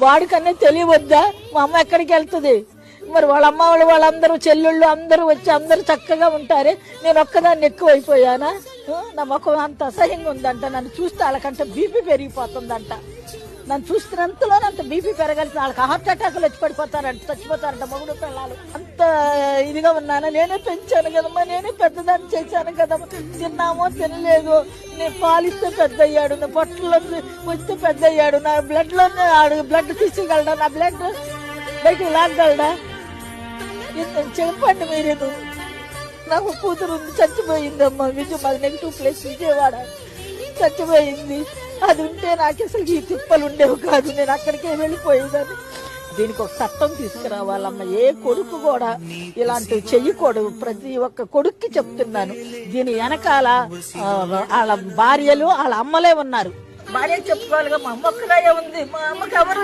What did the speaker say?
వాడికన్నా తెలియవద్దా మా అమ్మ ఎక్కడికి వెళ్తుంది? మరి వాళ్ళ అమ్మ వాళ్ళందరూ చెల్లెళ్ళు అందరూ వచ్చి అందరూ చక్కగా ఉంటారే, నేను ఒక్కదాన్ని ఎక్కువైపోయానా? నా ముఖం అంత అసహ్యంగా ఉందంట. నన్ను చూస్తే వాళ్ళకంటే బీపీ పెరిగిపోతుందంట. నన్ను చూస్తున్నంతలోనే అంత బీపీ పెరగాల్సి వాళ్ళకి హార్ట్ అటాకులు వచ్చి పడిపోతారంట, చచ్చిపోతారంట మొగుడు పిల్లలు. అంత ఇదిగా ఉన్నాను. నేనే పెంచాను కదమ్మా, నేనే పెద్దదాన్ని చేశాను కదమ్మా. తిన్నామో తినలేదు, నేను పాలిస్తే పెద్ద అయ్యాడు, నా పొట్టలో వస్తే పెద్ద అయ్యాడు, నా బ్లడ్లోనే ఆడు బ్లడ్ తీసేయగలడా, నా బ్లడ్ బయటికి లాగలడా? చెప్పండి మీరు. నాకు కూతురు ఉంది, చచ్చిపోయిందమ్మా. మాది నెగిటివ్ ప్లేస్ విజయవాడ, చచ్చిపోయింది. అది ఉంటే నాకు అసలు ఈ తిప్పలు ఉండేవి కాదు, నేను అక్కడికే వెళ్ళిపోయేదాన్ని. దీనికి ఒక చట్టం తీసుకురావాలమ్మ. ఏ కొడుకు కూడా ఇలాంటివి చెయ్యకూడదు. ప్రతి ఒక్క కొడుక్కి చెప్తున్నాను. దీని వెనకాల వాళ్ళ భార్యలు వాళ్ళ అమ్మలే ఉన్నారు. భార్య చెప్పుకోవాలిగా, మా అమ్మ ఒక్కదాయే ఉంది, మా అమ్మకి ఎవరు